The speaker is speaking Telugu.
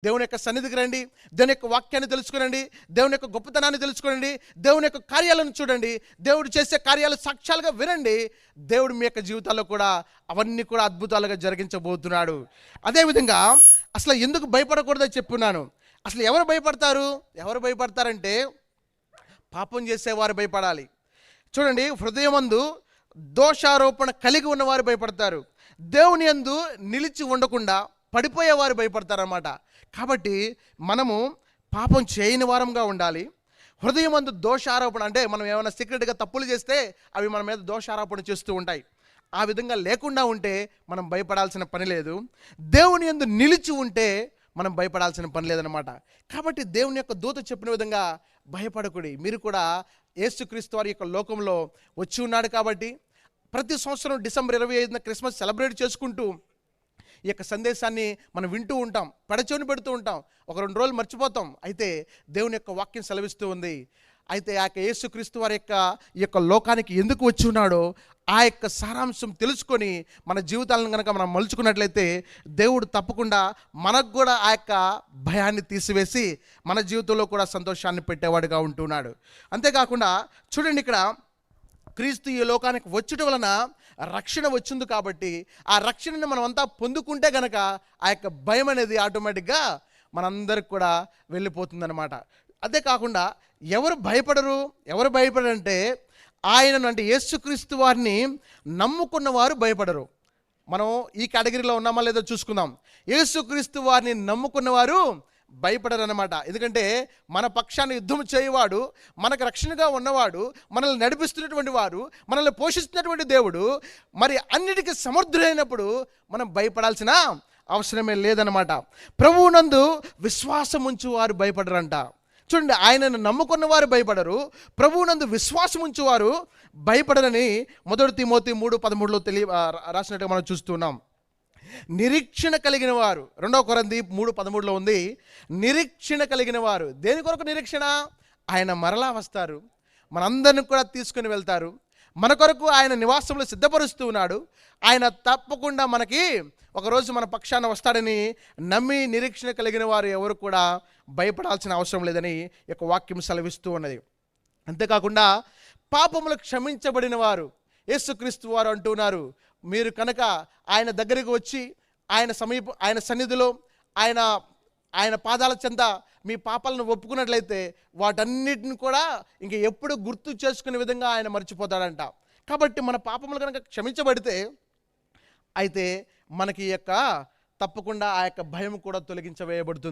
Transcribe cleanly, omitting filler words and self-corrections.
దేవుని యొక్క సన్నిధికి రండి, దేవుని యొక్క వాక్యాన్ని తెలుసుకోనండి, దేవుని యొక్క గొప్పతనాన్ని తెలుసుకోనండి, దేవుని యొక్క కార్యాలను చూడండి, దేవుడు చేసే కార్యాలు సాక్ష్యాలుగా వినండి. దేవుడు మీ యొక్క జీవితాల్లో కూడా అవన్నీ కూడా అద్భుతాలుగా జరిగించబోతున్నాడు. అదేవిధంగా అసలు ఎందుకు భయపడకూడదని చెప్పున్నాను. అసలు ఎవరు భయపడతారు? ఎవరు భయపడతారంటే పాపం చేసేవారు భయపడాలి. చూడండి, హృదయమందు దోషారోపణ కలిగి ఉన్నవారు భయపడతారు. దేవుని యందు నిలిచి ఉండకుండా పడిపోయేవారు భయపడతారన్నమాట. కాబట్టి మనము పాపం చేయని వారంగా ఉండాలి. హృదయమందు దోషారోపణ అంటే మనం ఏమైనా సీక్రెట్గా తప్పులు చేస్తే అవి మన మీద దోషారోపణ చేస్తూ ఉంటాయి. ఆ విధంగా లేకుండా ఉంటే మనం భయపడాల్సిన పని లేదు. దేవుని యందు నిలిచి ఉంటే మనం భయపడాల్సిన పని లేదనమాట. కాబట్టి దేవుని యొక్క దూత చెప్పిన విధంగా భయపడకుడి. మీరు కూడా యేసుక్రీస్తు వారి యొక్క లోకంలో వచ్చి ఉన్నాడు కాబట్టి ప్రతి సంవత్సరం డిసెంబర్ 25న క్రిస్మస్ సెలబ్రేట్ చేసుకుంటూ ఈ యొక్క సందేశాన్ని మనం వింటూ ఉంటాం, పెడచెవిని పెడుతూ ఉంటాం, ఒక 2 రోజులు మర్చిపోతాం. అయితే దేవుని యొక్క వాక్యం సెలవిస్తూ ఉంది. అయితే ఆ యొక్క యేసుక్రీస్తు వారి ఈ యొక్క లోకానికి ఎందుకు వచ్చి ఉన్నాడో ఆ యొక్క సారాంశం తెలుసుకొని మన జీవితాలను కనుక మనం మలుచుకున్నట్లయితే దేవుడు తప్పకుండా మనకు కూడా ఆ యొక్క భయాన్ని తీసివేసి మన జీవితంలో కూడా సంతోషాన్ని పెట్టేవాడుగా ఉంటున్నాడు. అంతేకాకుండా చూడండి, ఇక్కడ క్రీస్తు ఈ లోకానికి వచ్చుట వలన రక్షణ వచ్చింది కాబట్టి ఆ రక్షణను మనం అంతా పొందుకుంటే గనక ఆ యొక్క భయం అనేది ఆటోమేటిక్గా మనందరికి కూడా వెళ్ళిపోతుందన్నమాట. అదే కాకుండా ఎవరు భయపడరంటే ఆయనను అంటే యేసుక్రీస్తు వారిని నమ్ముకున్న వారు భయపడరు. మనం ఈ కేటగిరీలో ఉన్నామా లేదో చూసుకుందాం. యేసుక్రీస్తు వారిని నమ్ముకున్నవారు భయపడరు అన్నమాట. ఎందుకంటే మన పక్షాన్ని యుద్ధం చేయవాడు, మనకు రక్షణగా ఉన్నవాడు, మనల్ని నడిపిస్తున్నటువంటి వారు, మనల్ని పోషిస్తున్నటువంటి దేవుడు మరి అన్నిటికీ సమర్థుడైనప్పుడు మనం భయపడాల్సిన అవసరమే లేదన్నమాట. ప్రభువునందు విశ్వాసం ఉంచు వారు భయపడరంట. చూడండి, ఆయనను నమ్ముకున్న వారు భయపడరు, ప్రభువునందు విశ్వాసం ఉంచువారు భయపడరని 1 తిమోతి 3:13 రాసినట్టుగా మనం చూస్తున్నాం. నిరీక్షణ కలిగిన వారు 2 కొరింథీ 3:13 ఉంది. నిరీక్షణ కలిగిన వారు దేని కొరకు నిరీక్షణ? ఆయన మరలా వస్తారు, మనందరిని కూడా తీసుకుని వెళ్తారు, మన కొరకు ఆయన నివాసంలో సిద్ధపరుస్తూ ఉన్నాడు. ఆయన తప్పకుండా మనకి ఒకరోజు మన పక్షాన వస్తాడని నమ్మి నిరీక్షణ కలిగిన వారు ఎవరు కూడా భయపడాల్సిన అవసరం లేదని ఈ యొక్క వాక్యం సెలవిస్తూ ఉన్నది. అంతేకాకుండా పాపములు క్షమించబడిన వారు యేసుక్రీస్తు వారు అంటున్నారు, మీరు కనుక ఆయన దగ్గరికి వచ్చి ఆయన సన్నిధిలో ఆయన పాదాల చెంత మీ పాపాలను ఒప్పుకున్నట్లయితే వాటన్నిటిని కూడా ఇంక ఎప్పుడు గుర్తు చేసుకునే విధంగా ఆయన మర్చిపోతాడంట. కాబట్టి మన పాపములు కనుక క్షమించబడితే అయితే మనకి తప్పకుండా ఆ యొక్క భయం కూడా తొలగించవేయబడుతుంది.